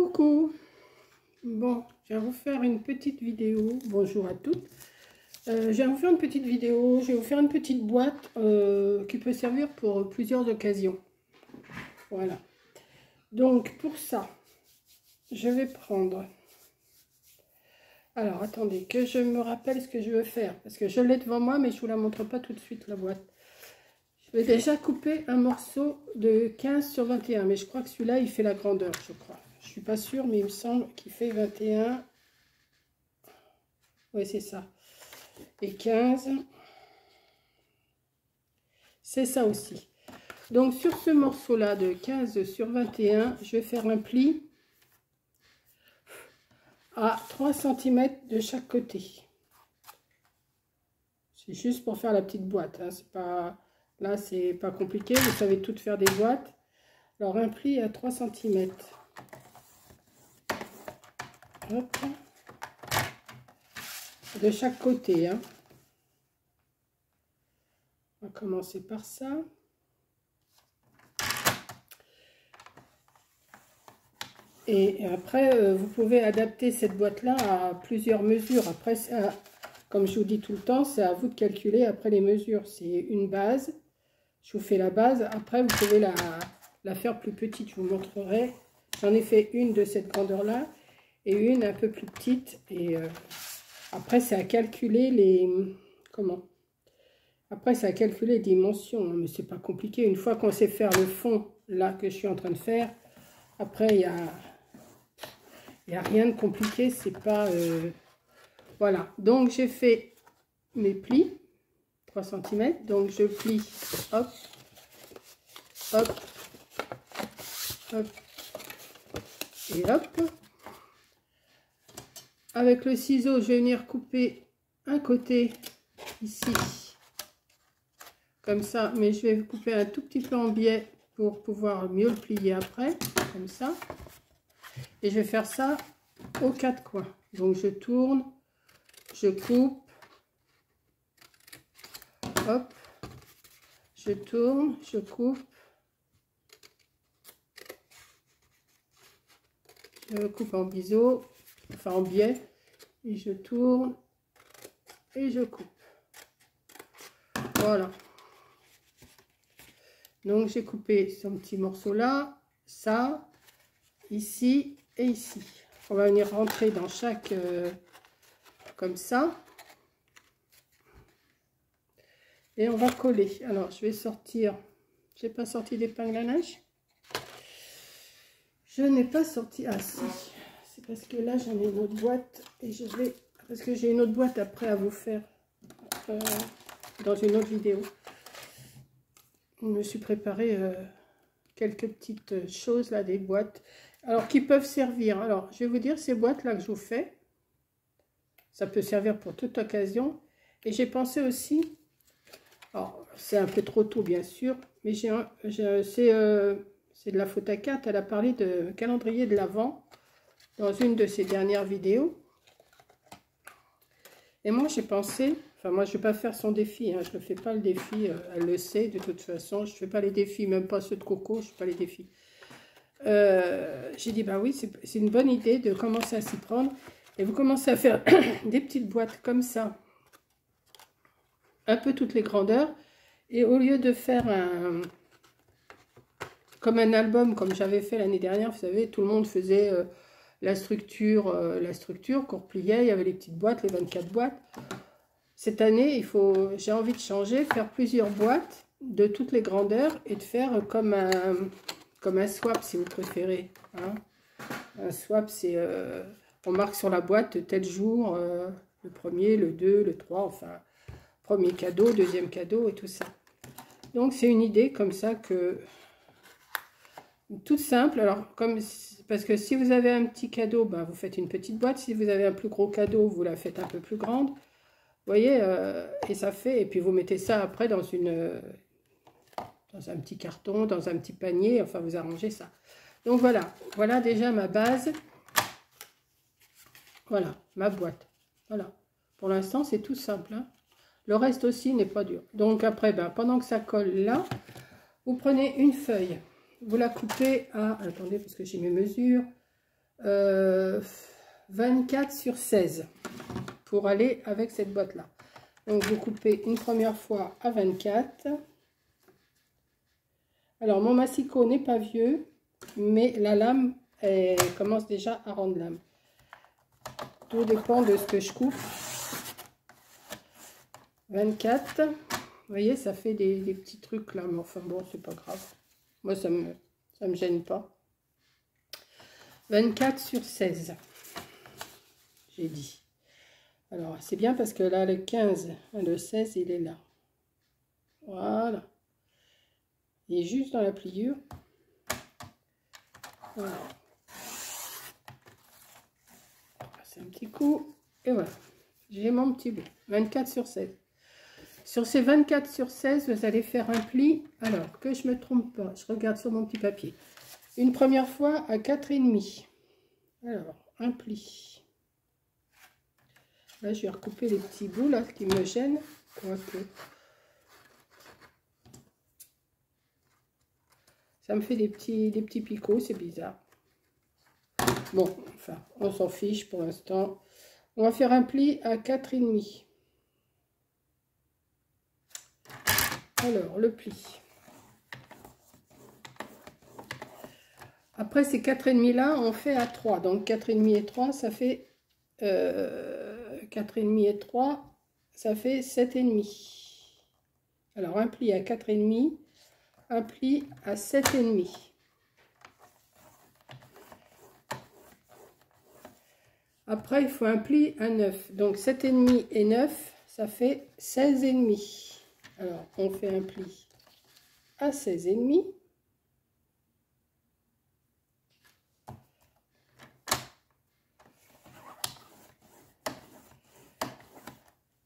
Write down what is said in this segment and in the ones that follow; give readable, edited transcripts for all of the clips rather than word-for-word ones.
Coucou. Bon, je vais vous faire une petite vidéo. Bonjour à toutes. Je vais vous faire une petite vidéo. Je vais vous faire une petite boîte qui peut servir pour plusieurs occasions. Voilà. Donc, pour ça, je vais prendre... Alors, attendez, que je me rappelle ce que je veux faire. Parce que je l'ai devant moi, mais je ne vous la montre pas tout de suite, la boîte. Je vais déjà couper un morceau de 15 sur 21. Mais je crois que celui-là, il fait la grandeur, je crois. Je suis pas sûre, mais il me semble qu'il fait 21. Oui, c'est ça. Et 15. C'est ça aussi. Donc, sur ce morceau-là de 15 sur 21, je vais faire un pli à 3 cm de chaque côté. C'est juste pour faire la petite boîte. Hein. C'est pas... Là, c'est pas compliqué. Vous savez toutes faire des boîtes. Alors, un pli à 3 cm. Hop. De chaque côté. Hein. On va commencer par ça. Et après, vous pouvez adapter cette boîte-là à plusieurs mesures. Après, comme je vous dis tout le temps, c'est à vous de calculer après les mesures. C'est une base. Je vous fais la base. Après, vous pouvez la faire plus petite. Je vous montrerai. J'en ai fait une de cette grandeur-là et une un peu plus petite. Et après, c'est à calculer les... Comment? Après, c'est à calculer les dimensions. Hein, mais c'est pas compliqué. Une fois qu'on sait faire le fond, là, que je suis en train de faire, après, il y a rien de compliqué. C'est pas... Voilà. Donc, j'ai fait mes plis. 3 cm. Donc, je plie. Hop. Hop. Hop. Et hop. Avec le ciseau, je vais venir couper un côté ici. Comme ça. Mais je vais couper un tout petit peu en biais pour pouvoir mieux le plier après. Comme ça. Et je vais faire ça aux 4 coins. Donc, je tourne. Je coupe. Hop. Je tourne. Je coupe. Je coupe en biseau. Enfin en biais. Et je tourne. Et je coupe. Voilà. Donc j'ai coupé ce petit morceau là, ça, ici et ici. On va venir rentrer dans chaque comme ça. Et on va coller. Alors je vais sortir. J'ai pas sorti d'épingle à linge. Je n'ai pas sorti. Ah si. C'est parce que là j'en ai une autre boîte et je vais. Parce que j'ai une autre boîte après à vous faire dans une autre vidéo. Je me suis préparé quelques petites choses là, des boîtes. Alors qui peuvent servir. Alors je vais vous dire ces boîtes là que je vous fais. Ça peut servir pour toute occasion. Et j'ai pensé aussi. Alors c'est un peu trop tôt bien sûr. Mais c'est de la faute à 4. Elle a parlé de calendrier de l'Avent dans une de ses dernières vidéos. Et moi j'ai pensé. Enfin, moi, je ne vais pas faire son défi. Hein. Je ne fais pas le défi. Elle le sait, de toute façon. Je ne fais pas les défis, même pas ceux de Coco. Je ne fais pas les défis. J'ai dit, bah oui, c'est une bonne idée de commencer à s'y prendre. Et vous commencez à faire des petites boîtes comme ça. Un peu toutes les grandeurs. Et au lieu de faire comme un album, comme j'avais fait l'année dernière, vous savez, tout le monde faisait la structure qu'on repliait. Il y avait les petites boîtes, les 24 boîtes. Cette année, j'ai envie de changer, faire plusieurs boîtes de toutes les grandeurs et de faire comme un swap si vous préférez. Hein. Un swap, c'est on marque sur la boîte tel jour, le premier, le 2, le 3, enfin, premier cadeau, deuxième cadeau et tout ça. Donc, c'est une idée comme ça que toute simple. Alors, parce que si vous avez un petit cadeau, ben, vous faites une petite boîte. Si vous avez un plus gros cadeau, vous la faites un peu plus grande. Vous voyez, et ça fait, et puis vous mettez ça après dans un petit carton, dans un petit panier, enfin vous arrangez ça. Donc voilà déjà ma base. Voilà, ma boîte. Voilà, pour l'instant c'est tout simple. Hein. Le reste aussi n'est pas dur. Donc après, ben, pendant que ça colle là, vous prenez une feuille, vous la coupez à, attendez parce que j'ai mes mesures, 24 sur 16 pour aller avec cette boîte là. Donc vous coupez une première fois à 24. Alors mon massicot n'est pas vieux, mais la lame elle commence déjà à rendre lame. Tout dépend de ce que je coupe. 24. Vous voyez, ça fait des petits trucs là, mais enfin bon, c'est pas grave. Moi, ça me gêne pas. 24 sur 16, j'ai dit. Alors, c'est bien parce que là, le 15, le 16, il est là. Voilà. Il est juste dans la pliure. Voilà. C'est un petit coup. Et voilà. J'ai mon petit bout. 24 sur 16. Sur ces 24 sur 16, vous allez faire un pli. Alors, que je ne me trompe pas, je regarde sur mon petit papier. Une première fois à 4,5. Alors, un pli. Là, je vais recouper les petits bouts là qui me gênent. Quoique. Ça me fait des petits picots, c'est bizarre. Bon, enfin, on s'en fiche pour l'instant. On va faire un pli à 4,5. Alors, le pli. Après ces 4,5 là, on fait à 3. Donc 4,5 et 3, ça fait 4,5 et 3, ça fait 7,5. Alors un pli à 4,5, un pli à 7,5. Après, il faut un pli à 9. Donc 7,5 et 9, ça fait 16,5. Alors, on fait un pli à 16,5.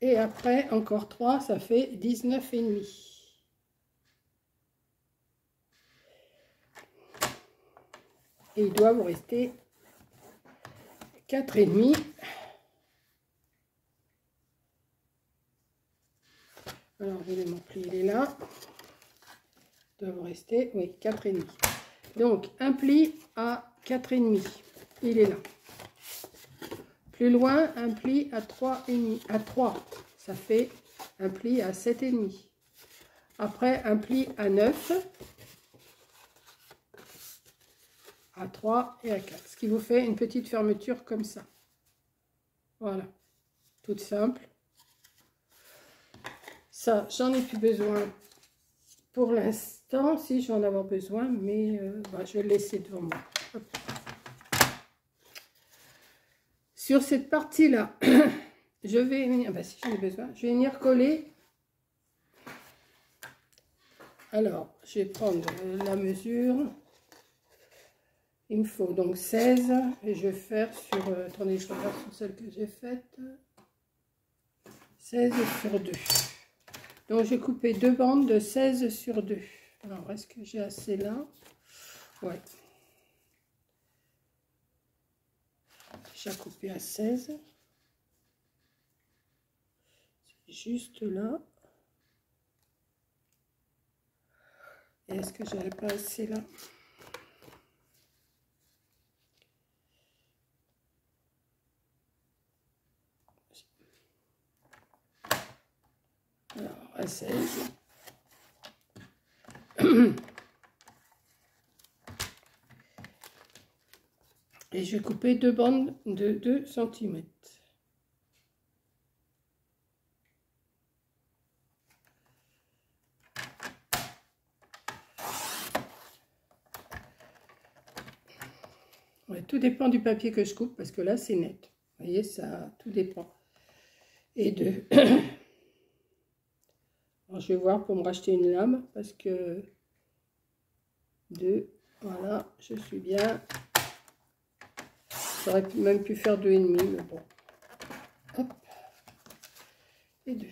Et après, encore 3, ça fait 19,5. Et il doit vous rester 4,5. Alors, mon pli, il est là. Il doit vous rester, oui, 4,5. Donc, un pli à 4,5. Il est là. Plus loin, un pli à 3,5. À 3, ça fait un pli à 7,5. Après, un pli à 9. À 3 et à 4. Ce qui vous fait une petite fermeture comme ça. Voilà. Toute simple. Ça, j'en ai plus besoin pour l'instant, si je vais en avoir besoin, mais je vais le laisser devant moi. Hop. Sur cette partie-là, je vais venir, si j'en ai besoin, je vais venir coller. Alors, je vais prendre la mesure. Il me faut donc 16 et je vais faire sur, attendez, je regarde sur celle que j'ai faite, 16 sur 2. Donc j'ai coupé deux bandes de 16 sur 2. Alors est-ce que j'ai assez là? Ouais. J'ai coupé à 16. C'est juste là. Et est-ce que j'avais pas assez là? Alors, à 16. Et je vais couper deux bandes de 2 cm. Ouais, tout dépend du papier que je coupe, parce que là, c'est net. Vous voyez, ça, tout dépend. Et de... Alors, je vais voir pour me racheter une lame, parce que... Voilà, je suis bien. J'aurais même pu faire 2,5, mais bon. Hop. Et 2.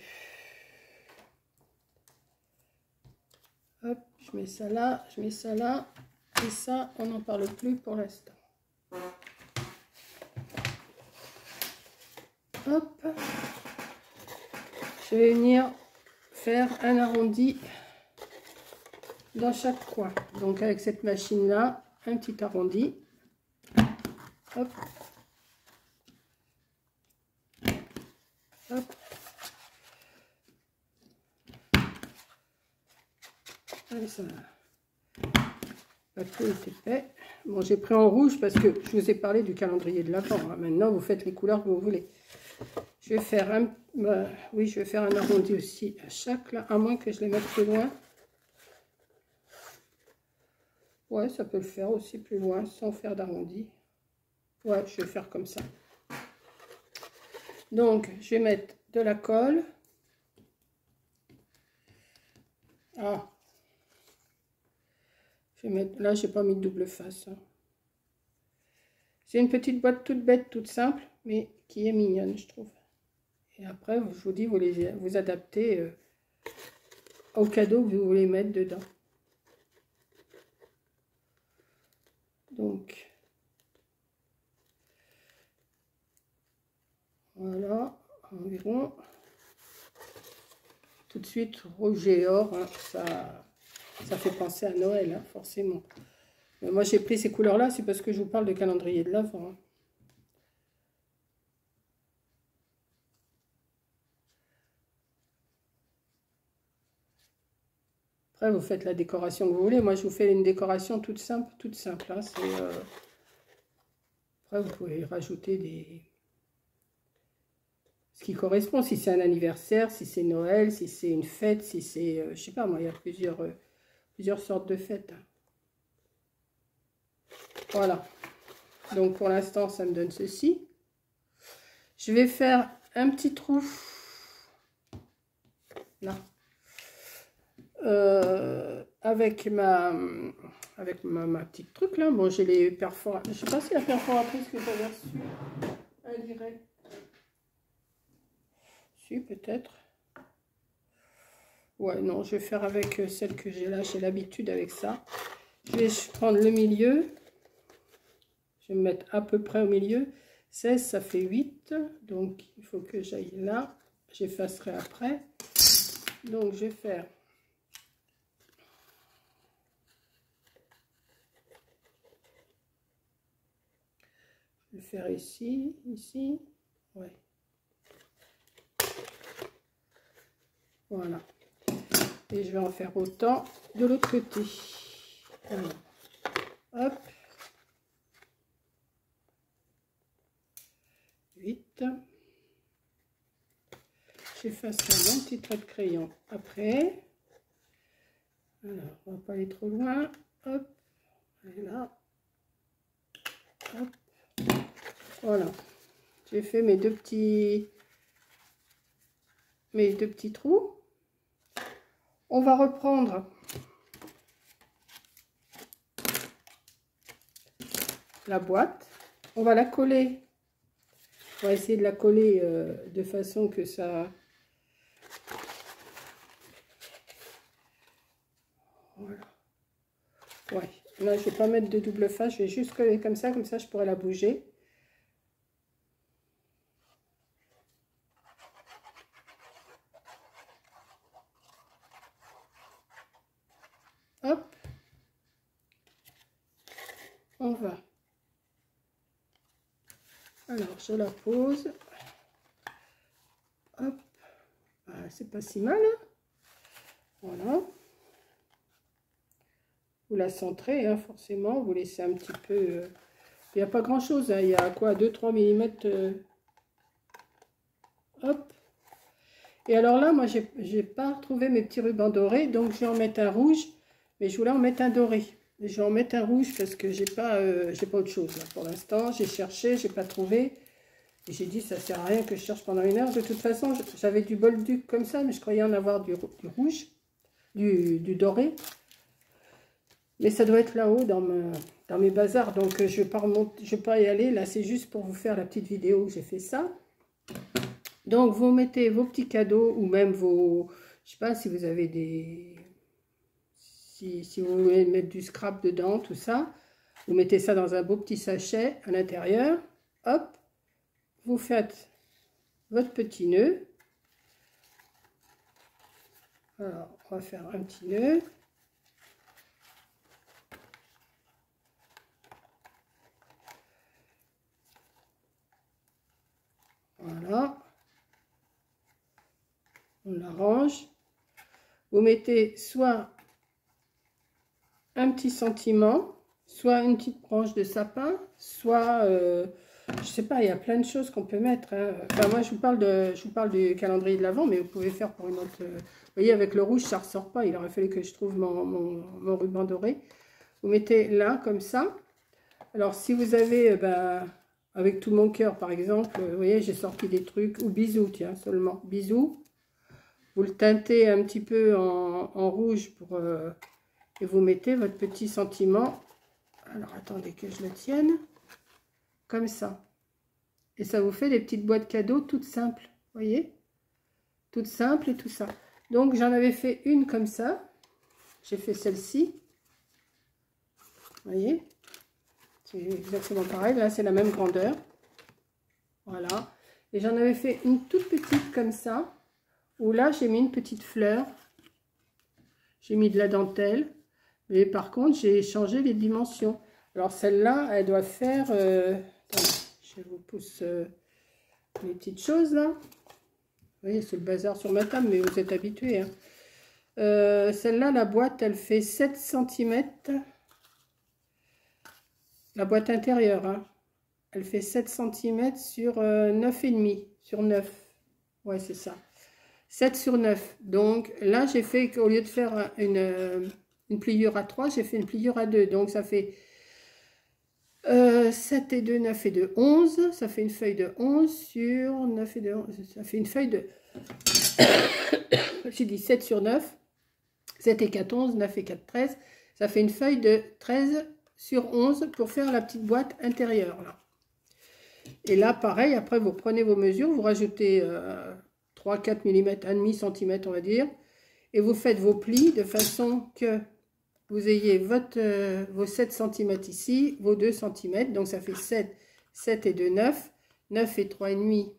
Hop, je mets ça là, je mets ça là. Et ça, on n'en parle plus pour l'instant. Hop. Je vais venir faire un arrondi dans chaque coin. Donc avec cette machine là, un petit arrondi. Hop. Hop. Allez, ça va tout est épais. Bon, j'ai pris en rouge parce que je vous ai parlé du calendrier de l'Avent. Hein. Maintenant, vous faites les couleurs que vous voulez. Je vais faire un... oui, je vais faire un arrondi aussi à chaque, là, à moins que je les mette plus loin. Ouais, ça peut le faire aussi plus loin, sans faire d'arrondi. Ouais, je vais faire comme ça. Donc, je vais mettre de la colle. Ah. Je vais mettre... Là, j'ai pas mis de double face. Hein. C'est une petite boîte toute bête, toute simple, mais qui est mignonne, je trouve. Et après, je vous dis, vous adaptez au cadeau que vous voulez mettre dedans. Donc, voilà, environ. Tout de suite, rouge et or, hein, ça fait penser à Noël, hein, forcément. Mais moi, j'ai pris ces couleurs-là, c'est parce que je vous parle de calendrier de l'Avent. Hein. Après, vous faites la décoration que vous voulez. Moi, je vous fais une décoration toute simple, hein. Après, vous pouvez rajouter ce qui correspond. Si c'est un anniversaire, si c'est Noël, si c'est une fête, si c'est... je sais pas, moi, il y a plusieurs sortes de fêtes. Voilà. Donc, pour l'instant, ça me donne ceci. Je vais faire un petit trou. Là. Avec ma petite truc là. Bon, j'ai les perforatrices. Je sais pas si la perforatrice que j'avais reçue, elle irait. Si, peut-être. Ouais, non, je vais faire avec celle que j'ai là. J'ai l'habitude avec ça. Je vais prendre le milieu. Je vais me mettre à peu près au milieu. 16, ça fait 8. Donc, il faut que j'aille là. J'effacerai après. Donc, je vais faire... Je vais faire ici, ouais. Voilà. Et je vais en faire autant de l'autre côté. Alors, hop. 8. J'effacerai mon petit trait de crayon après. Alors, on va pas aller trop loin. Hop. Et là. Hop. Voilà. J'ai fait mes deux petits trous. On va reprendre la boîte. On va la coller. On va essayer de la coller de façon que ça... Voilà. Ouais. Là, je vais pas mettre de double face. Je vais juste coller comme ça je pourrai la bouger. Hop. On va. Alors, je la pose. Hop. Ah, c'est pas si mal. Hein. Voilà. Vous la centrez, hein, forcément. Vous laissez un petit peu... Il n'y a pas grand-chose. Hein. Il y a quoi? 2-3 mm. Hop. Et alors là, moi, j'ai pas retrouvé mes petits rubans dorés. Donc, je vais en mettre un rouge. Mais je voulais en mettre un doré. Et je vais en mettre un rouge parce que j'ai pas autre chose. Là, pour l'instant, j'ai cherché, j'ai pas trouvé. Et j'ai dit, ça sert à rien que je cherche pendant 1 heure. De toute façon, j'avais du bolduc comme ça, mais je croyais en avoir du rouge, du doré. Mais ça doit être là-haut dans mes bazars. Donc, je vais pas y aller. Là, c'est juste pour vous faire la petite vidéo où j'ai fait ça. Donc, vous mettez vos petits cadeaux ou même vos... Je sais pas si vous avez des... Si vous voulez mettre du scrap dedans, tout ça. Vous mettez ça dans un beau petit sachet à l'intérieur. Hop. Vous faites votre petit nœud. Alors, on va faire un petit nœud. l'arrange. Vous mettez soit un petit sentiment, soit une petite branche de sapin, soit, je sais pas, il y a plein de choses qu'on peut mettre. Hein. Enfin, moi, je vous parle du calendrier de l'Avent, mais vous pouvez faire pour une autre. Vous voyez, avec le rouge, ça ressort pas. Il aurait fallu que je trouve mon ruban doré. Vous mettez là, comme ça. Alors, si vous avez, avec tout mon cœur, par exemple, vous voyez, j'ai sorti des trucs, ou bisous, tiens, seulement, bisous. Vous le teintez un petit peu en rouge pour, et vous mettez votre petit sentiment. Alors, attendez que je le tienne. Comme ça. Et ça vous fait des petites boîtes cadeaux toutes simples. Vous voyez? Toutes simples et tout ça. Donc, j'en avais fait une comme ça. J'ai fait celle-ci. Vous voyez? C'est exactement pareil. Là, c'est la même grandeur. Voilà. Et j'en avais fait une toute petite comme ça. Où là, j'ai mis une petite fleur. J'ai mis de la dentelle. Mais par contre, j'ai changé les dimensions. Alors, celle-là, elle doit faire... attendez, je vous pousse les petites choses, là. Vous voyez, c'est le bazar sur ma table, mais vous êtes habitués. Hein. Celle-là, la boîte, elle fait 7 cm. La boîte intérieure, hein. Elle fait 7 cm sur 9,5. Sur 9. Ouais, c'est ça. 7 sur 9. Donc, là, j'ai fait qu'au lieu de faire une pliure à 3, j'ai fait une pliure à 2. Donc, ça fait 7 et 2, 9 et 2, 11. Ça fait une feuille de 11 sur 9 et 2, 11. Ça fait une feuille de... J'ai dit 7 sur 9. 7 et 4, 11. 9 et 4, 13. Ça fait une feuille de 13 sur 11 pour faire la petite boîte intérieure. Là. Et là, pareil, après, vous prenez vos mesures. Vous rajoutez 3-4 mm, 1,5 cm, on va dire. Et vous faites vos plis de façon que... vous ayez vos 7 cm ici, vos 2 cm, donc ça fait 7, 7 et 2, 9, 9 et 3,5,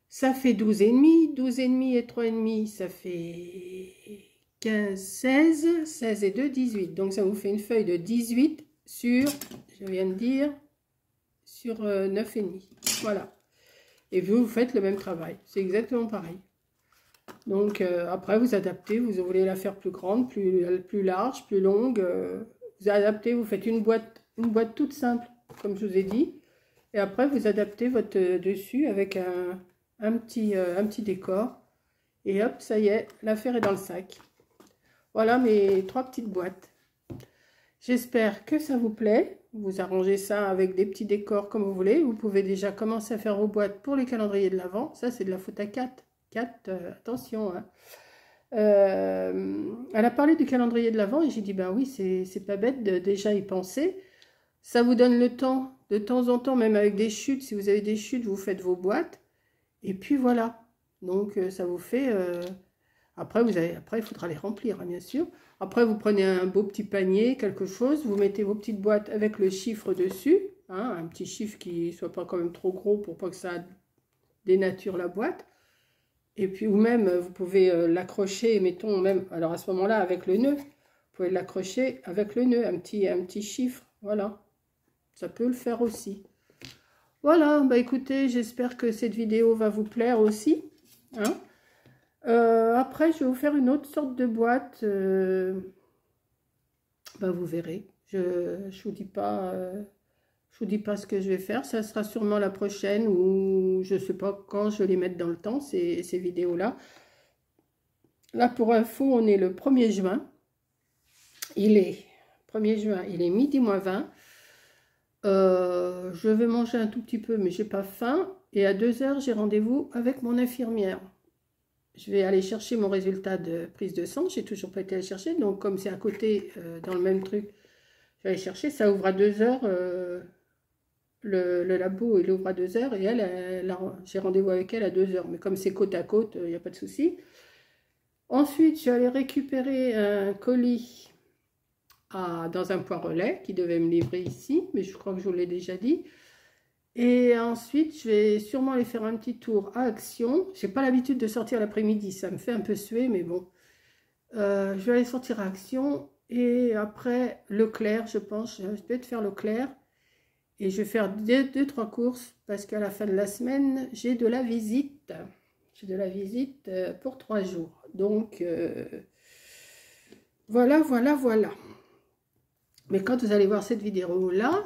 ça fait 12,5, 12,5 et 3,5, ça fait 15, 16, 16 et 2, 18, donc ça vous fait une feuille de 18 sur, je viens de dire, sur 9,5, voilà, et vous faites le même travail, c'est exactement pareil. Donc après vous adaptez, vous voulez la faire plus grande, plus large, plus longue, vous adaptez, vous faites une boîte toute simple, comme je vous ai dit, et après vous adaptez votre dessus avec un petit décor, et hop, ça y est, l'affaire est dans le sac. Voilà mes 3 petites boîtes. J'espère que ça vous plaît, vous arrangez ça avec des petits décors comme vous voulez, vous pouvez déjà commencer à faire vos boîtes pour les calendriers de l'Avent, ça c'est de la faute à 4. Attention. Hein. Elle a parlé du calendrier de l'Avent et j'ai dit, ben oui, c'est pas bête de déjà y penser. Ça vous donne le temps, de temps en temps, même avec des chutes, si vous avez des chutes, vous faites vos boîtes. Et puis voilà. Donc ça vous fait... Après, il faudra les remplir, hein, bien sûr. Après, vous prenez un beau petit panier, quelque chose, vous mettez vos petites boîtes avec le chiffre dessus. Hein, un petit chiffre qui ne soit pas quand même trop gros pour pas que ça dénature la boîte. Et puis, ou même, vous pouvez l'accrocher, mettons, même, alors à ce moment-là, avec le nœud, vous pouvez l'accrocher avec le nœud, un petit chiffre, voilà. Ça peut le faire aussi. Voilà, bah écoutez, j'espère que cette vidéo va vous plaire aussi. Hein. Après, je vais vous faire une autre sorte de boîte. Bah, vous verrez. Je vous dis pas... je vous dis pas ce que je vais faire, ça sera sûrement la prochaine ou je sais pas quand je vais les mettre dans le temps, ces vidéos-là. Là, pour info, on est le 1er juin. Il est 1er juin, il est midi moins 20. Je vais manger un tout petit peu, mais j'ai pas faim. Et à 2 h, j'ai rendez-vous avec mon infirmière. Je vais aller chercher mon résultat de prise de sang. J'ai toujours pas été aller chercher, donc comme c'est à côté, dans le même truc, je vais aller chercher. Ça ouvre à 2 h. Le labo, il ouvre à 2 h et j'ai rendez-vous avec elle à 2 h. Mais comme c'est côte à côte, il n'y a pas de souci. Ensuite, je suis allée récupérer un colis dans un point relais qui devait me livrer ici, mais je crois que je vous l'ai déjà dit. Et ensuite, je vais sûrement aller faire un petit tour à Action. Je n'ai pas l'habitude de sortir l'après-midi, ça me fait un peu suer, mais bon. Je vais aller sortir à Action et après Leclerc, je pense. Je vais peut-être faire Leclerc. Et je vais faire 2-3 courses parce qu'à la fin de la semaine, j'ai de la visite. J'ai de la visite pour 3 jours. Donc, voilà, voilà, voilà. Mais quand vous allez voir cette vidéo-là,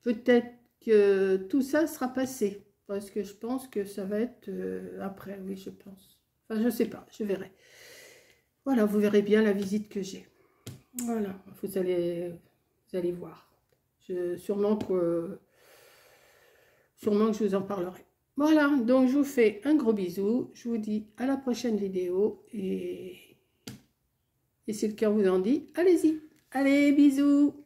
peut-être que tout ça sera passé. Parce que je pense que ça va être après, oui, je pense. Enfin, je sais pas, je verrai. Voilà, vous verrez bien la visite que j'ai. Voilà, vous allez voir. Sûrement que je vous en parlerai. Voilà, donc je vous fais un gros bisou. Je vous dis à la prochaine vidéo. Et si le cœur vous en dit, allez-y. Allez, bisous.